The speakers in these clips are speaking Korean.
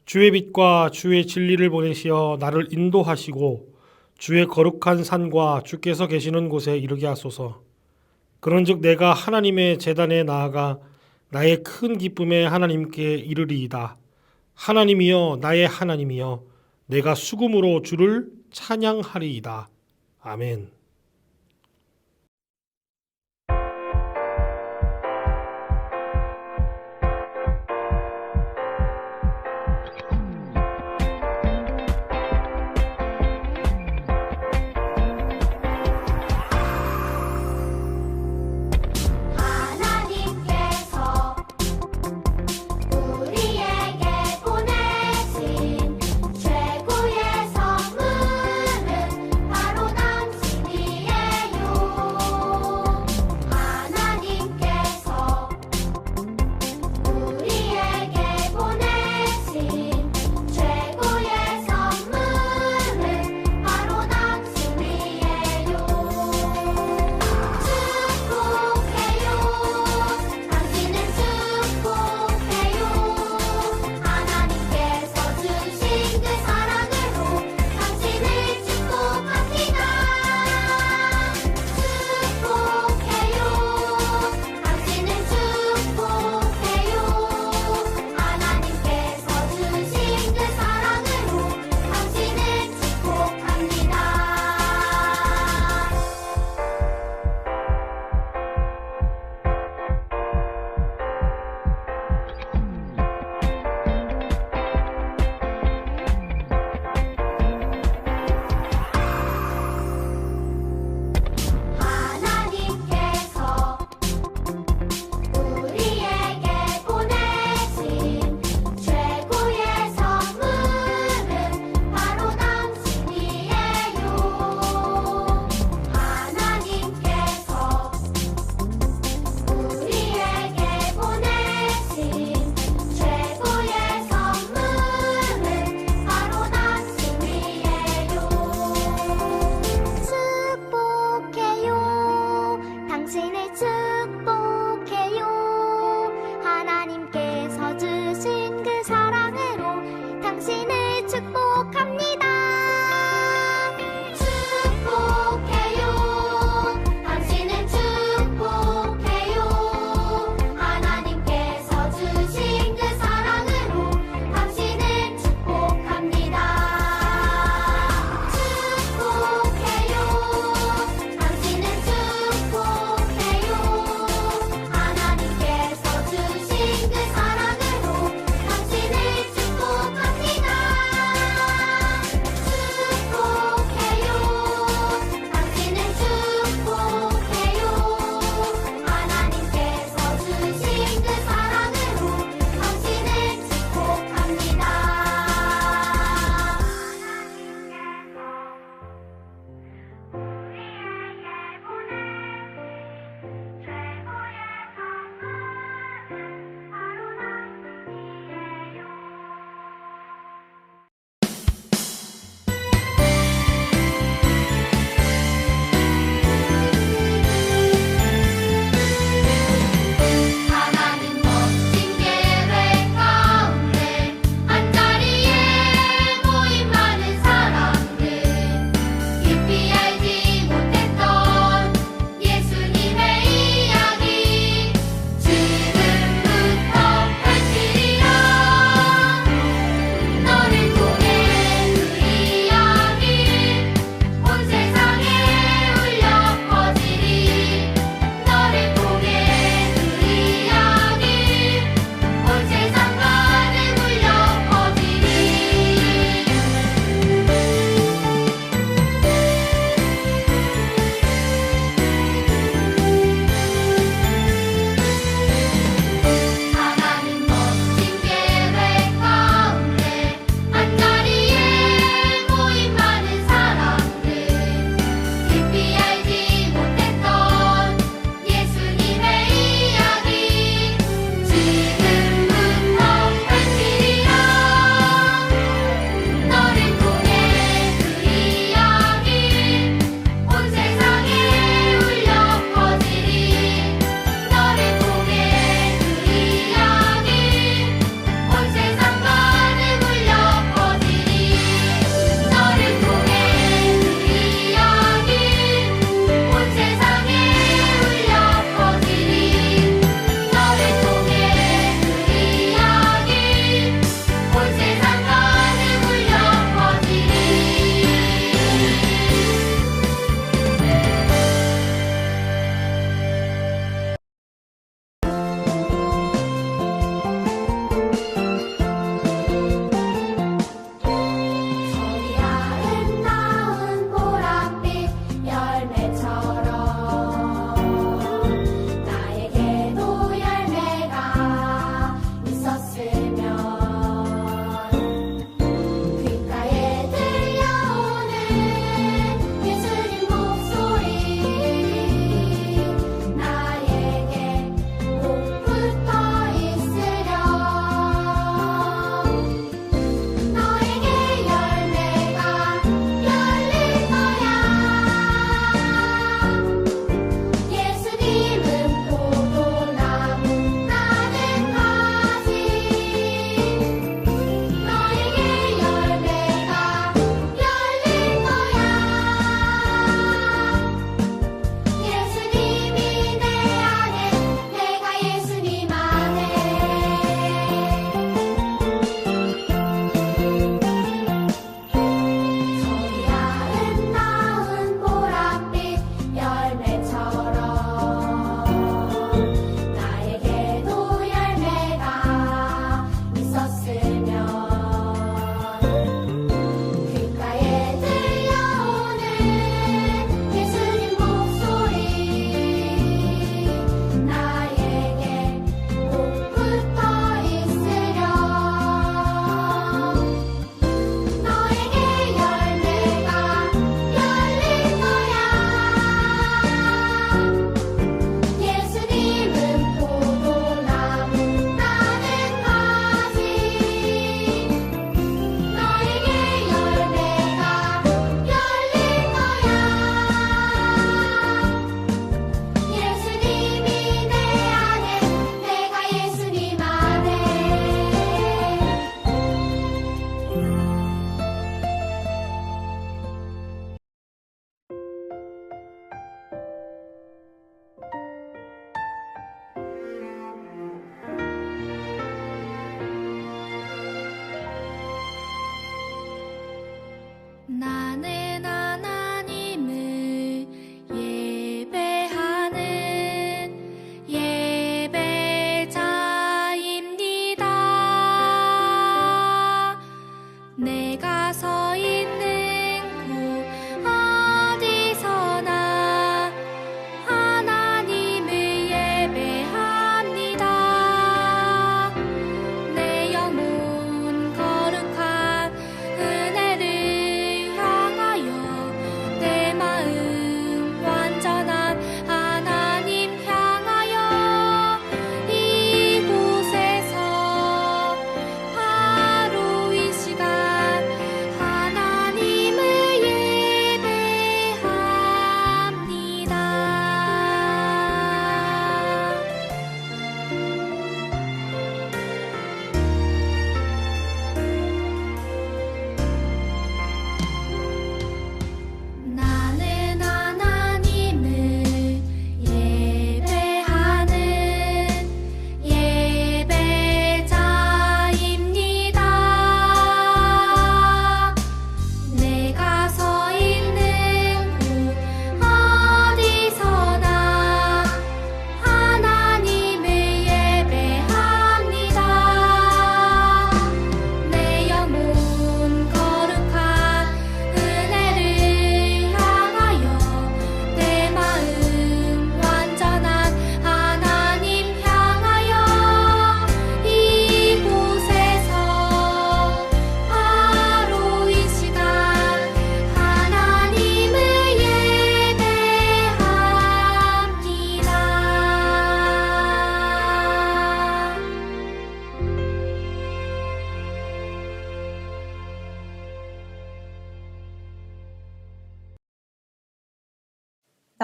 주의 빛과 주의 진리를 보내시어 나를 인도하시고 주의 거룩한 산과 주께서 계시는 곳에 이르게 하소서. 그런즉 내가 하나님의 제단에 나아가 나의 큰 기쁨에 하나님께 이르리이다. 하나님이여, 나의 하나님이여, 내가 수금으로 주를 찬양하리이다. 아멘. 하나님께서 우리에게 보내신 최고의 선물은 바로 당신이시죠.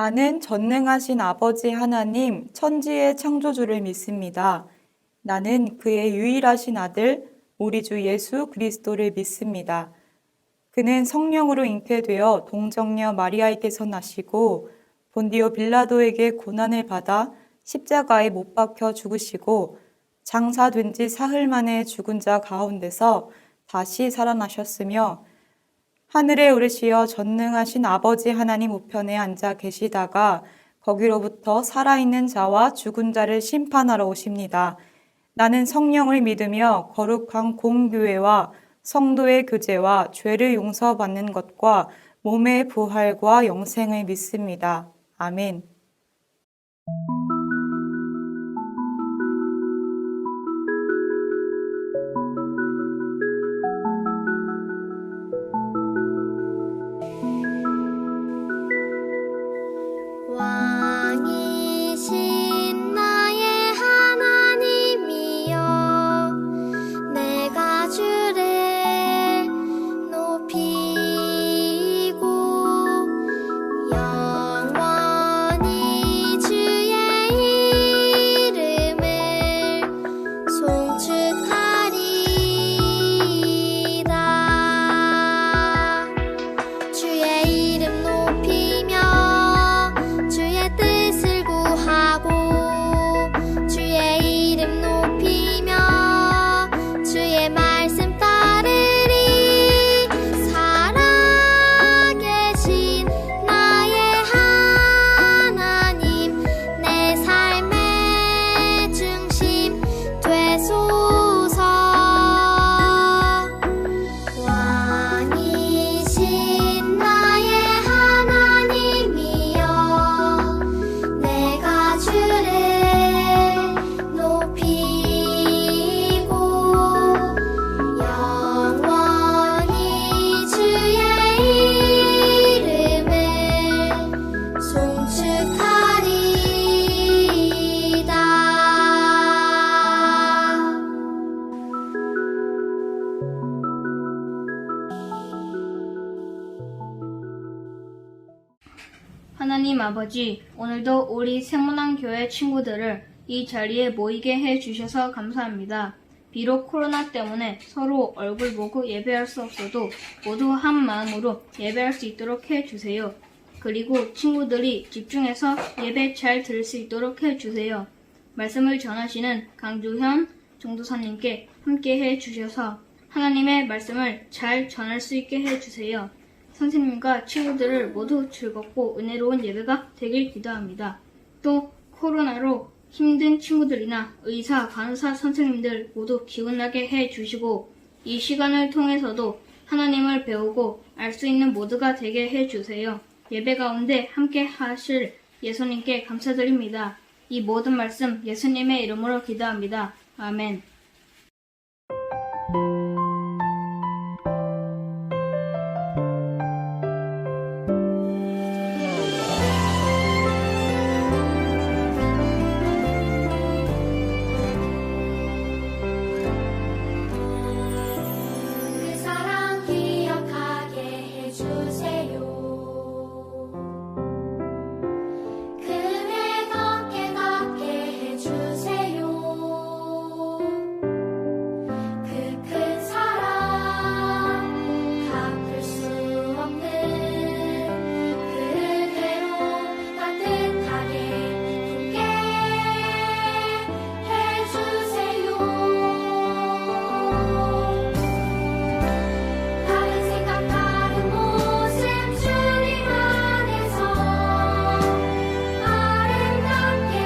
나는 전능하신 아버지 하나님, 천지의 창조주를 믿습니다. 나는 그의 유일하신 아들, 우리 주 예수 그리스도를 믿습니다. 그는 성령으로 잉태되어 동정녀 마리아에게서 나시고 본디오 빌라도에게 고난을 받아 십자가에 못 박혀 죽으시고 장사된 지 사흘 만에 죽은 자 가운데서 다시 살아나셨으며 하늘에 오르시어 전능하신 아버지 하나님 우편에 앉아 계시다가 거기로부터 살아있는 자와 죽은 자를 심판하러 오십니다. 나는 성령을 믿으며 거룩한 공교회와 성도의 교제와 죄를 용서받는 것과 몸의 부활과 영생을 믿습니다. 아멘. 왕이신 나의 하나님이여 내가 주를 높이고 영원히 주의 이름을 송축하리라. 주의 이름 높이며 주의 뜻을 구하고 주의 이름 높이며 주의 말씀 따르리. 살아계신 나의 하나님 내 삶의 중심 되소서. 왕이신 나의 하나님이여 내가 주를 높이고 영원히 주의 이름을 송축하리이다. 하나님 아버지, 오늘도 우리 세문안교회 친구들을 이 자리에 모이게 해주셔서 감사합니다. 비록 코로나 때문에 서로 얼굴 보고 예배할 수 없어도 모두 한 마음으로 예배할 수 있도록 해주세요. 그리고 친구들이 집중해서 예배 잘 들을 수 있도록 해주세요. 말씀을 전하시는 강주현 전도사님께 함께 해주셔서 하나님의 말씀을 잘 전할 수 있게 해주세요. 선생님과 친구들을 모두 즐겁고 은혜로운 예배가 되길 기도합니다. 또 코로나로 힘든 친구들이나 의사, 간호사 선생님들 모두 기운나게 해주시고 이 시간을 통해서도 하나님을 배우고 알 수 있는 모두가 되게 해주세요. 예배 가운데 함께 하실 예수님께 감사드립니다. 이 모든 말씀 예수님의 이름으로 기도합니다. 아멘. 그 사랑 기억하게 해주세요. 그대 걷게 해주세요. 그 큰 사랑 갚을 수 없는 그대로 따뜻하게 품게 해주세요. 다른 생각 다른 모습 주님 안에서 아름답게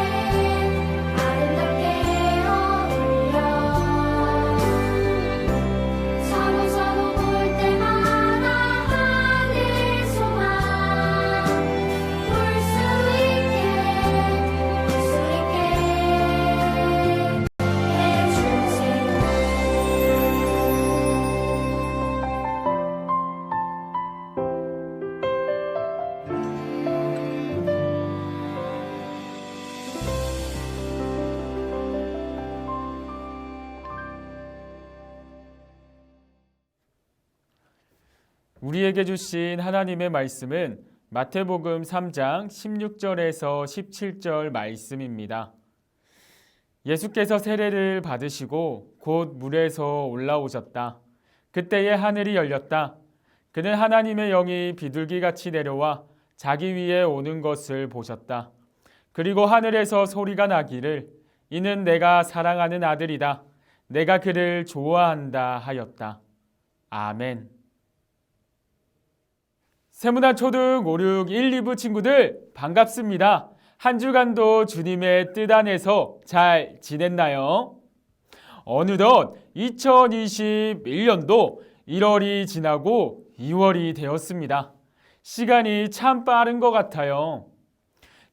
어울려 서로 볼 때마다 하늘 소망 볼 수 우리에게 주신 하나님의 말씀은 마태복음 3장 16절에서 17절 말씀입니다. 예수께서 세례를 받으시고 곧 물에서 올라오셨다. 그때에 하늘이 열렸다. 그는 하나님의 영이 비둘기같이 내려와 자기 위에 오는 것을 보셨다. 그리고 하늘에서 소리가 나기를 이는 내가 사랑하는 아들이다. 내가 그를 좋아한다 하였다. 아멘. 세문안 초등 5, 6, 1, 2부 친구들 반갑습니다. 한 주간도 주님의 뜻 안에서 잘 지냈나요? 어느덧 2021년도 1월이 지나고 2월이 되었습니다. 시간이 참 빠른 것 같아요.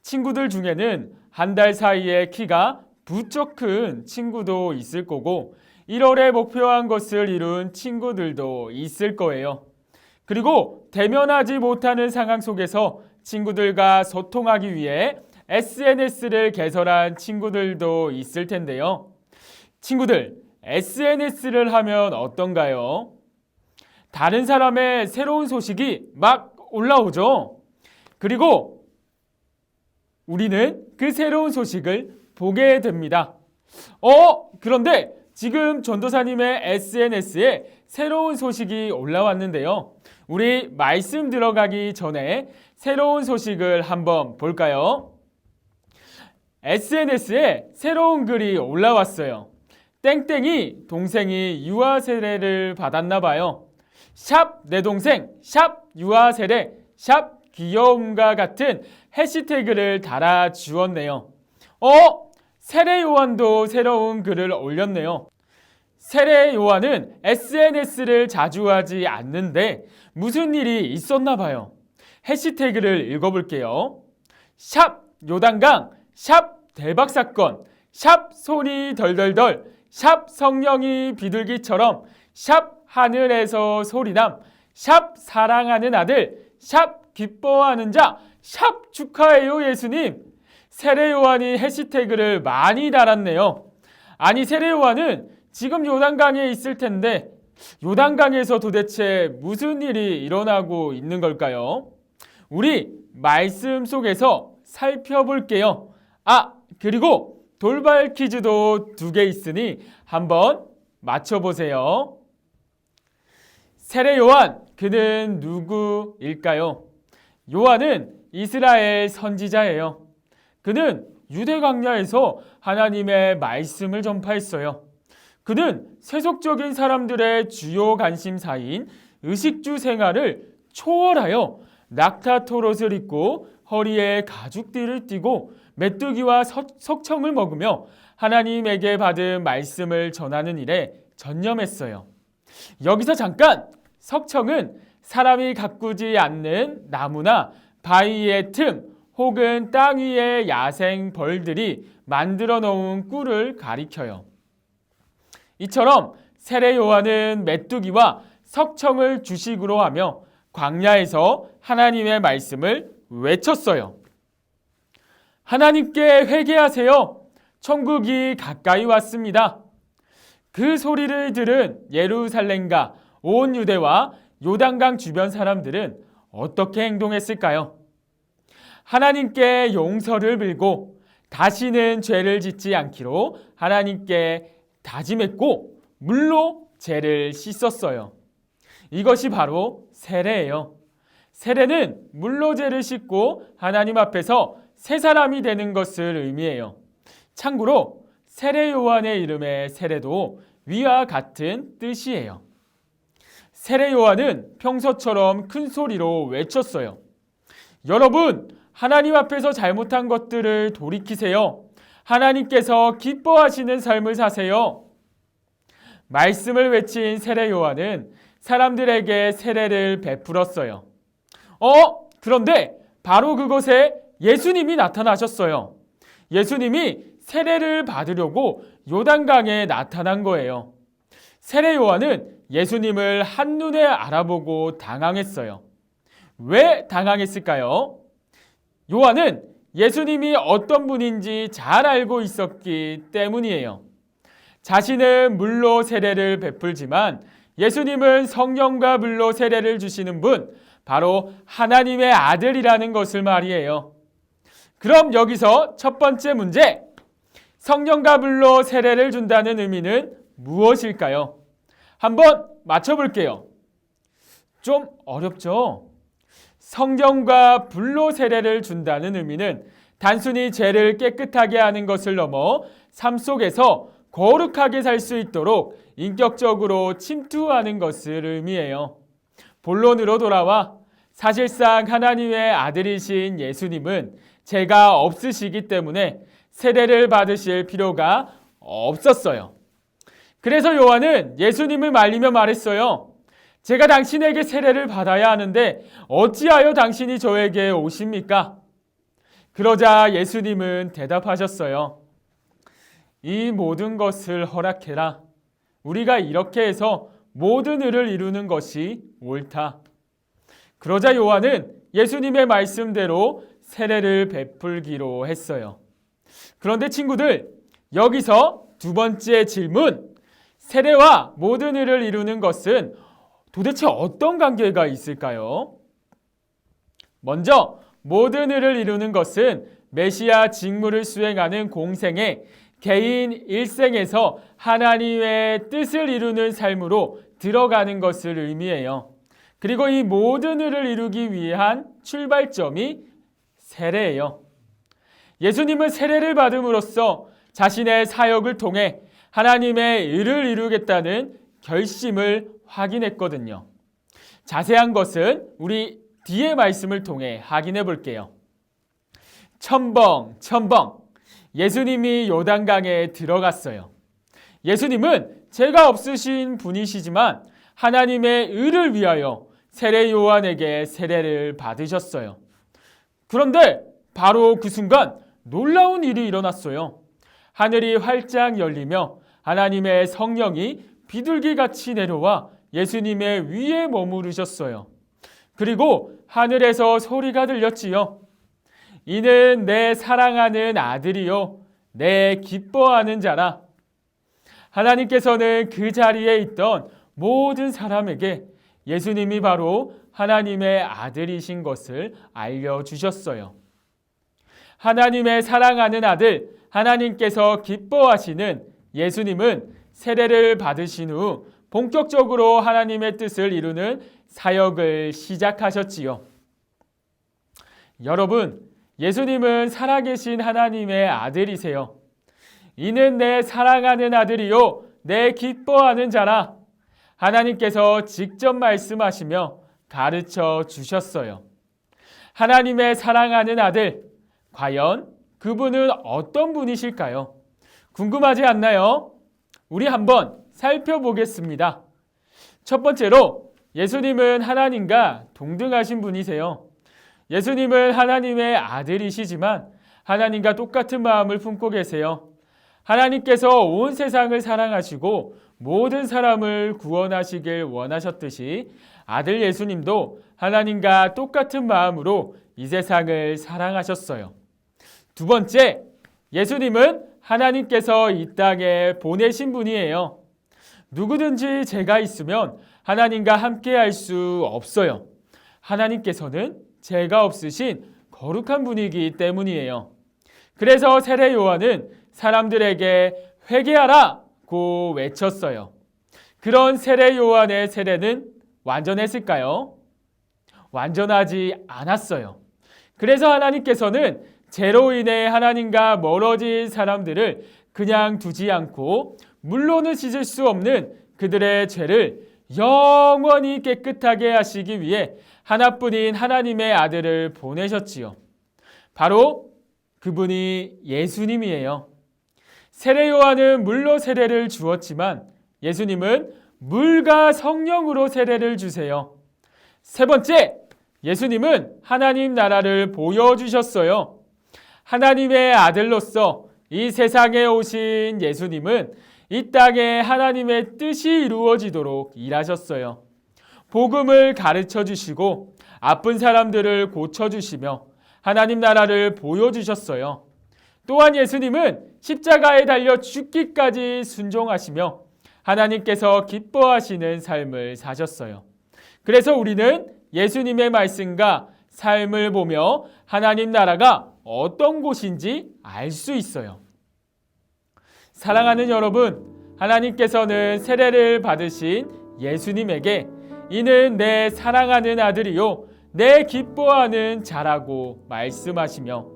친구들 중에는 한 달 사이에 키가 부쩍 큰 친구도 있을 거고 1월에 목표한 것을 이룬 친구들도 있을 거예요. 그리고 대면하지 못하는 상황 속에서 친구들과 소통하기 위해 SNS를 개설한 친구들도 있을 텐데요. 친구들, SNS를 하면 어떤가요? 다른 사람의 새로운 소식이 막 올라오죠. 그리고 우리는 그 새로운 소식을 보게 됩니다. 그런데 지금 전도사님의 SNS에 새로운 소식이 올라왔는데요. 우리 말씀 들어가기 전에 새로운 소식을 한번 볼까요? SNS에 새로운 글이 올라왔어요. 땡땡이 동생이 유아 세례를 받았나 봐요. 샵 내 동생, 샵 유아 세례, 샵 귀여움과 같은 해시태그를 달아 주었네요. 세례 요한도 새로운 글을 올렸네요. 세례 요한은 SNS를 자주 하지 않는데 무슨 일이 있었나 봐요. 해시태그를 읽어볼게요. 샵 요단강, 샵 대박사건, 샵 손이 덜덜덜, 샵 성령이 비둘기처럼, 샵 하늘에서 소리남, 샵 사랑하는 아들, 샵 기뻐하는 자, 샵 축하해요 예수님. 세례 요한이 해시태그를 많이 달았네요. 아니 세례 요한은 지금 요단강에 있을 텐데 요단강에서 도대체 무슨 일이 일어나고 있는 걸까요? 우리 말씀 속에서 살펴볼게요. 그리고 돌발 퀴즈도 2개 있으니 한번 맞춰보세요. 세례 요한, 그는 누구일까요? 요한은 이스라엘 선지자예요. 그는 유대 광야에서 하나님의 말씀을 전파했어요. 그는 세속적인 사람들의 주요 관심사인 의식주 생활을 초월하여 낙타 토롯을 입고 허리에 가죽띠를 띠고 메뚜기와 석청을 먹으며 하나님에게 받은 말씀을 전하는 일에 전념했어요. 여기서 잠깐! 석청은 사람이 가꾸지 않는 나무나 바위의 틈 혹은 땅 위의 야생 벌들이 만들어 놓은 꿀을 가리켜요. 이처럼 세례 요한은 메뚜기와 석청을 주식으로 하며 광야에서 하나님의 말씀을 외쳤어요. 하나님께 회개하세요. 천국이 가까이 왔습니다. 그 소리를 들은 예루살렘과 온 유대와 요단강 주변 사람들은 어떻게 행동했을까요? 하나님께 용서를 빌고 다시는 죄를 짓지 않기로 하나님께 다짐했고 물로 죄를 씻었어요. 이것이 바로 세례예요. 세례는 물로 죄를 씻고 하나님 앞에서 새 사람이 되는 것을 의미해요. 참고로 세례 요한의 이름의 세례도 위와 같은 뜻이에요. 세례 요한은 평소처럼 큰 소리로 외쳤어요. 여러분, 하나님 앞에서 잘못한 것들을 돌이키세요. 하나님께서 기뻐하시는 삶을 사세요. 말씀을 외친 세례 요한은 사람들에게 세례를 베풀었어요. 그런데 바로 그곳에 예수님이 나타나셨어요. 예수님이 세례를 받으려고 요단강에 나타난 거예요. 세례 요한은 예수님을 한눈에 알아보고 당황했어요. 왜 당황했을까요? 요한은 예수님이 어떤 분인지 잘 알고 있었기 때문이에요. 자신은 물로 세례를 베풀지만 예수님은 성령과 물로 세례를 주시는 분, 바로 하나님의 아들이라는 것을 말이에요. 그럼 여기서 첫 번째 문제, 성령과 불로 세례를 준다는 의미는 무엇일까요? 한번 맞춰볼게요. 좀 어렵죠? 성령과 불로 세례를 준다는 의미는 단순히 죄를 깨끗하게 하는 것을 넘어 삶 속에서 거룩하게 살 수 있도록 인격적으로 침투하는 것을 의미해요. 본론으로 돌아와 사실상 하나님의 아들이신 예수님은 죄가 없으시기 때문에 세례를 받으실 필요가 없었어요. 그래서 요한은 예수님을 말리며 말했어요. 제가 당신에게 세례를 받아야 하는데 어찌하여 당신이 저에게 오십니까? 그러자 예수님은 대답하셨어요. 이 모든 것을 허락해라. 우리가 이렇게 해서 모든 의를 이루는 것이 옳다. 그러자 요한은 예수님의 말씀대로 세례를 베풀기로 했어요. 그런데 친구들, 여기서 두 번째 질문, 세례와 모든 의를 이루는 것은 도대체 어떤 관계가 있을까요? 먼저 모든 의를 이루는 것은 메시아 직무를 수행하는 공생의 개인 일생에서 하나님의 뜻을 이루는 삶으로 들어가는 것을 의미해요. 그리고 이 모든 의를 이루기 위한 출발점이 세례예요. 예수님은 세례를 받음으로써 자신의 사역을 통해 하나님의 의를 이루겠다는 결심을 확인했거든요. 자세한 것은 우리 뒤의 말씀을 통해 확인해 볼게요. 첨벙 예수님이 요단강에 들어갔어요. 예수님은 죄가 없으신 분이시지만 하나님의 의를 위하여 세례 요한에게 세례를 받으셨어요. 그런데 바로 그 순간 놀라운 일이 일어났어요. 하늘이 활짝 열리며 하나님의 성령이 비둘기같이 내려와 예수님의 위에 머무르셨어요. 그리고 하늘에서 소리가 들렸지요. 이는 내 사랑하는 아들이요 내 기뻐하는 자라. 하나님께서는 그 자리에 있던 모든 사람에게 예수님이 바로 하나님의 아들이신 것을 알려주셨어요. 하나님의 사랑하는 아들, 하나님께서 기뻐하시는 예수님은 세례를 받으신 후 본격적으로 하나님의 뜻을 이루는 사역을 시작하셨지요. 여러분, 예수님은 살아계신 하나님의 아들이세요. 이는 내 사랑하는 아들이요 내 기뻐하는 자라. 하나님께서 직접 말씀하시며 가르쳐 주셨어요. 하나님의 사랑하는 아들, 과연 그분은 어떤 분이실까요? 궁금하지 않나요? 우리 한번 살펴보겠습니다. 첫 번째로 예수님은 하나님과 동등하신 분이세요. 예수님은 하나님의 아들이시지만 하나님과 똑같은 마음을 품고 계세요. 하나님께서 온 세상을 사랑하시고 모든 사람을 구원하시길 원하셨듯이 아들 예수님도 하나님과 똑같은 마음으로 이 세상을 사랑하셨어요. 두 번째, 예수님은 하나님께서 이 땅에 보내신 분이에요. 누구든지 죄가 있으면 하나님과 함께 할 수 없어요. 하나님께서는 죄가 없으신 거룩한 분이기 때문이에요. 그래서 세례 요한은 사람들에게 회개하라고 외쳤어요. 그런 세례 요한의 세례는 완전했을까요? 완전하지 않았어요. 그래서 하나님께서는 죄로 인해 하나님과 멀어진 사람들을 그냥 두지 않고 물로는 씻을 수 없는 그들의 죄를 영원히 깨끗하게 하시기 위해 하나뿐인 하나님의 아들을 보내셨지요. 바로 그분이 예수님이에요. 세례 요한은 물로 세례를 주었지만 예수님은 물과 성령으로 세례를 주세요. 세 번째, 예수님은 하나님 나라를 보여주셨어요. 하나님의 아들로서 이 세상에 오신 예수님은 이 땅에 하나님의 뜻이 이루어지도록 일하셨어요. 복음을 가르쳐 주시고 아픈 사람들을 고쳐주시며 하나님 나라를 보여주셨어요. 또한 예수님은 십자가에 달려 죽기까지 순종하시며 하나님께서 기뻐하시는 삶을 사셨어요. 그래서 우리는 예수님의 말씀과 삶을 보며 하나님 나라가 어떤 곳인지 알 수 있어요. 사랑하는 여러분, 하나님께서는 세례를 받으신 예수님에게 이는 내 사랑하는 아들이요 내 기뻐하는 자라고 말씀하시며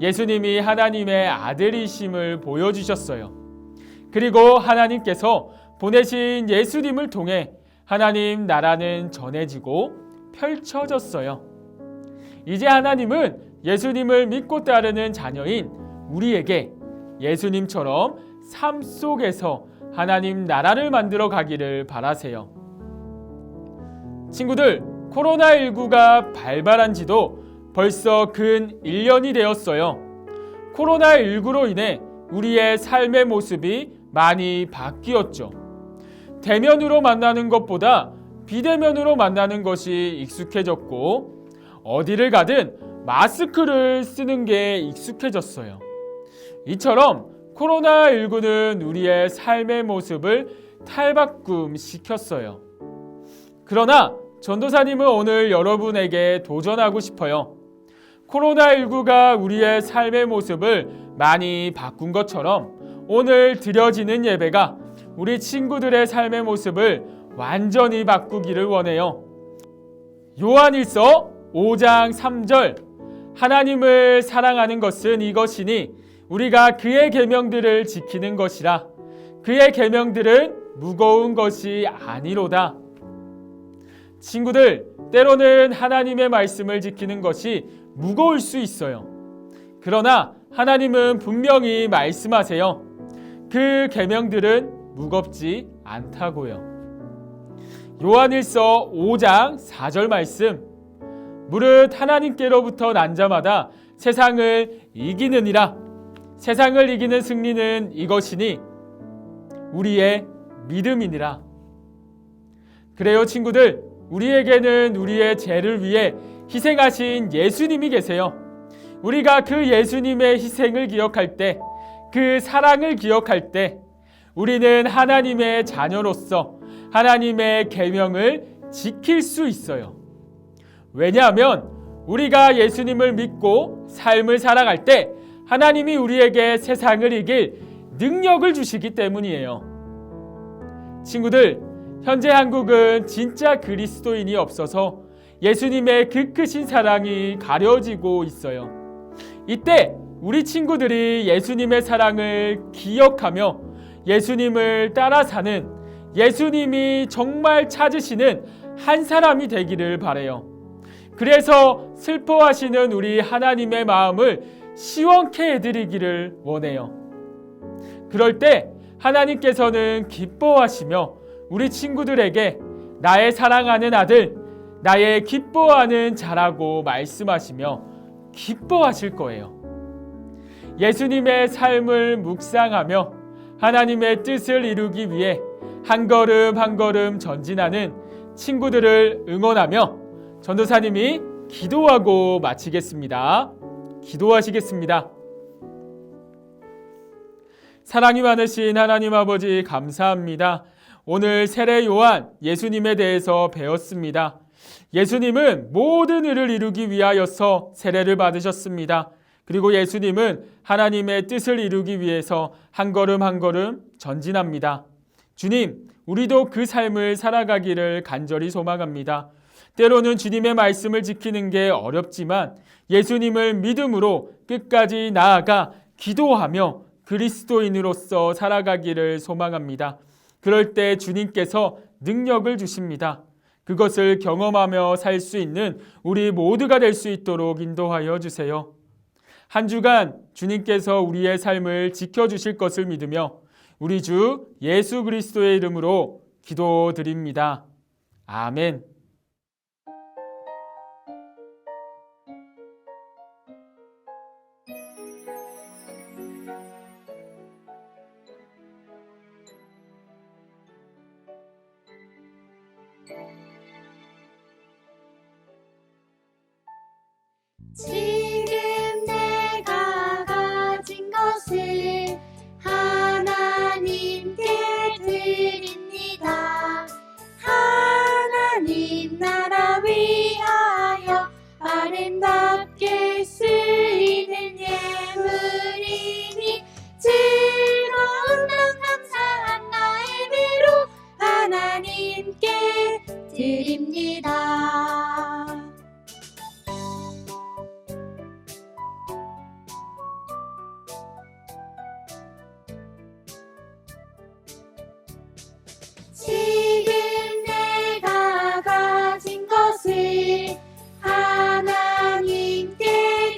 예수님이 하나님의 아들이심을 보여주셨어요. 그리고 하나님께서 보내신 예수님을 통해 하나님 나라는 전해지고 펼쳐졌어요. 이제 하나님은 예수님을 믿고 따르는 자녀인 우리에게 예수님처럼 삶 속에서 하나님 나라를 만들어 가기를 바라세요. 친구들, 코로나19가 발발한 지도 벌써 근 1년이 되었어요. 코로나19로 인해 우리의 삶의 모습이 많이 바뀌었죠. 대면으로 만나는 것보다 비대면으로 만나는 것이 익숙해졌고 어디를 가든 마스크를 쓰는 게 익숙해졌어요. 이처럼 코로나19는 우리의 삶의 모습을 탈바꿈시켰어요. 그러나 전도사님은 오늘 여러분에게 도전하고 싶어요. 코로나19가 우리의 삶의 모습을 많이 바꾼 것처럼 오늘 드려지는 예배가 우리 친구들의 삶의 모습을 완전히 바꾸기를 원해요. 요한일서 5장 3절 하나님을 사랑하는 것은 이것이니 우리가 그의 계명들을 지키는 것이라 그의 계명들은 무거운 것이 아니로다. 친구들, 때로는 하나님의 말씀을 지키는 것이 무거울 수 있어요. 그러나 하나님은 분명히 말씀하세요. 그 계명들은 무겁지 않다고요. 요한일서 5장 4절 말씀 무릇 하나님께로부터 난 자마다 세상을 이기느니라. 세상을 이기는 승리는 이것이니 우리의 믿음이니라. 그래요 친구들, 우리에게는 우리의 죄를 위해 희생하신 예수님이 계세요. 우리가 그 예수님의 희생을 기억할 때, 그 사랑을 기억할 때 우리는 하나님의 자녀로서 하나님의 계명을 지킬 수 있어요. 왜냐하면 우리가 예수님을 믿고 삶을 살아갈 때 하나님이 우리에게 세상을 이길 능력을 주시기 때문이에요. 친구들, 현재 한국은 진짜 그리스도인이 없어서 예수님의 그 크신 사랑이 가려지고 있어요. 이때 우리 친구들이 예수님의 사랑을 기억하며 예수님을 따라 사는, 예수님이 정말 찾으시는 한 사람이 되기를 바라요. 그래서 슬퍼하시는 우리 하나님의 마음을 시원케 해드리기를 원해요. 그럴 때 하나님께서는 기뻐하시며 우리 친구들에게 나의 사랑하는 아들, 나의 기뻐하는 자라고 말씀하시며 기뻐하실 거예요. 예수님의 삶을 묵상하며 하나님의 뜻을 이루기 위해 한 걸음 한 걸음 전진하는 친구들을 응원하며 전도사님이 기도하고 마치겠습니다. 기도하시겠습니다. 사랑이 많으신 하나님 아버지 감사합니다. 오늘 세례 요한 예수님에 대해서 배웠습니다. 예수님은 모든 일을 이루기 위하여서 세례를 받으셨습니다. 그리고 예수님은 하나님의 뜻을 이루기 위해서 한 걸음 한 걸음 전진합니다. 주님, 우리도 그 삶을 살아가기를 간절히 소망합니다. 때로는 주님의 말씀을 지키는 게 어렵지만 예수님을 믿음으로 끝까지 나아가 기도하며 그리스도인으로서 살아가기를 소망합니다. 그럴 때 주님께서 능력을 주십니다. 그것을 경험하며 살 수 있는 우리 모두가 될 수 있도록 인도하여 주세요. 한 주간 주님께서 우리의 삶을 지켜주실 것을 믿으며 우리 주 예수 그리스도의 이름으로 기도드립니다. 아멘. 지금 내가 가진 것을 하나님께 드립니다. 하나님 나라 위하여 아름답게 쓰이는 예물이니 즐거운 맘 감사한 나의 위로 하나님께 드립니다. 지금 내가 가진 것을 하나님께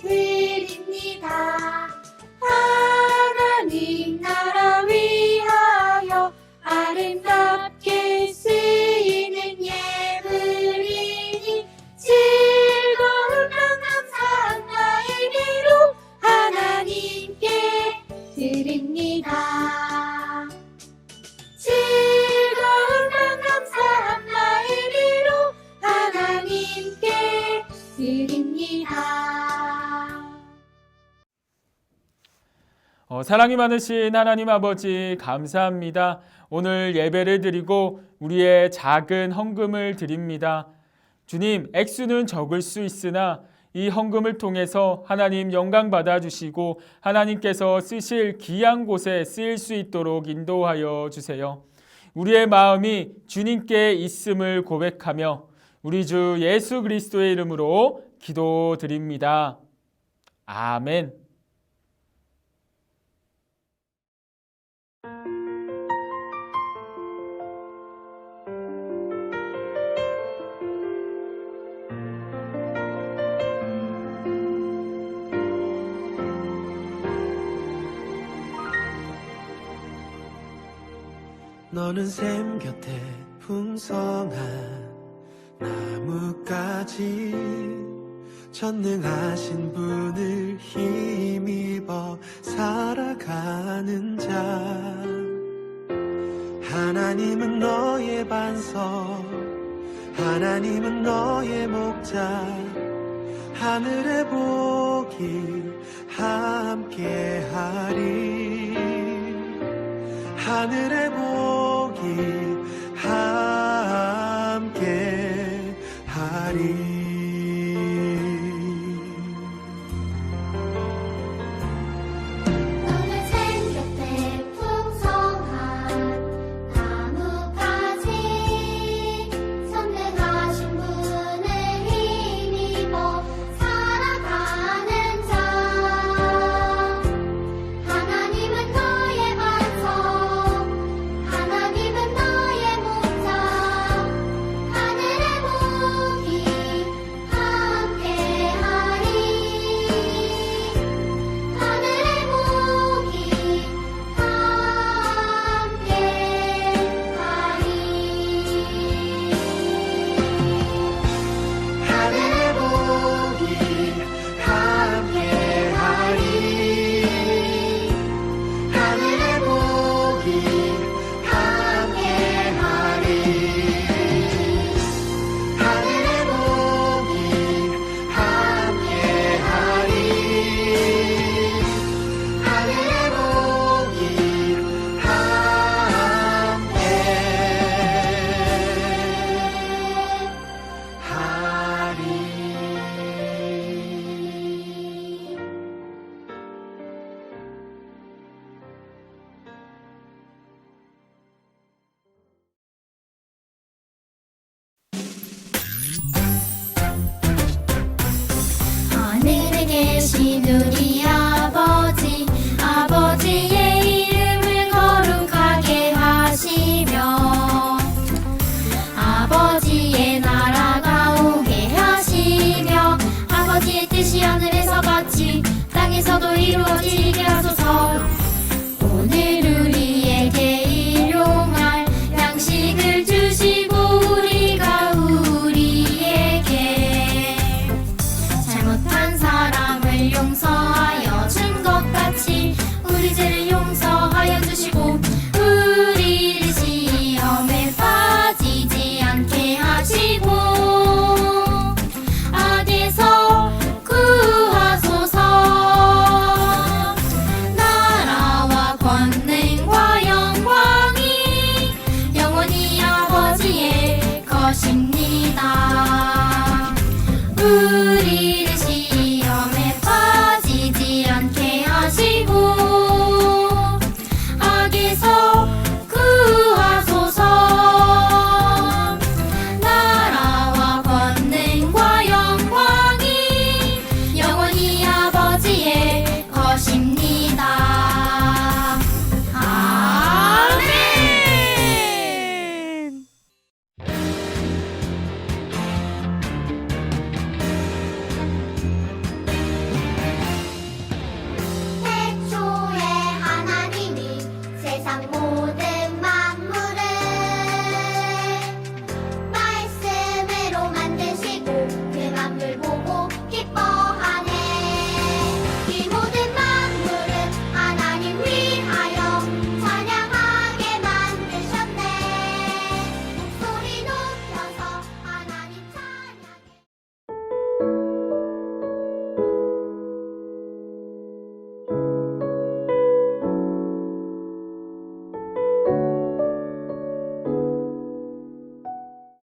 드립니다. 하나님 나라 위하여 아름답게 쓰이는 예물이니 즐거운 맘 감사한 나의 위로 하나님께 드립니다. 즐거운 맘 감사한 나의 위로 하나님께 드립니다. 사랑이 많으신 하나님 아버지 감사합니다. 오늘 예배를 드리고 우리의 작은 헌금을 드립니다. 주님, 액수는 적을 수 있으나 이 헌금을 통해서 하나님 영광 받아주시고 하나님께서 쓰실 귀한 곳에 쓰일 수 있도록 인도하여 주세요. 우리의 마음이 주님께 있음을 고백하며 우리 주 예수 그리스도의 이름으로 기도드립니다. 아멘. 너는 샘 곁에 풍성한 나뭇가지 전능하신 분을 힘입어 살아가는 자 하나님은 너의 반석 하나님은 너의 목자 하늘의 복이 함께하리 하늘의 복이 함께하리 너는 샘 곁에 풍성한 나뭇가지 선능하신 분을 힘입어 살아가는 자 하나님은 너의 반석 하나님은 너의 목자 하늘의 복이 함께하리 하늘의 복이 함께하리 하늘의 복이 함께하리 하늘의 복이 함께하리 하늘의 복이 함께하리 하늘에 계신 우리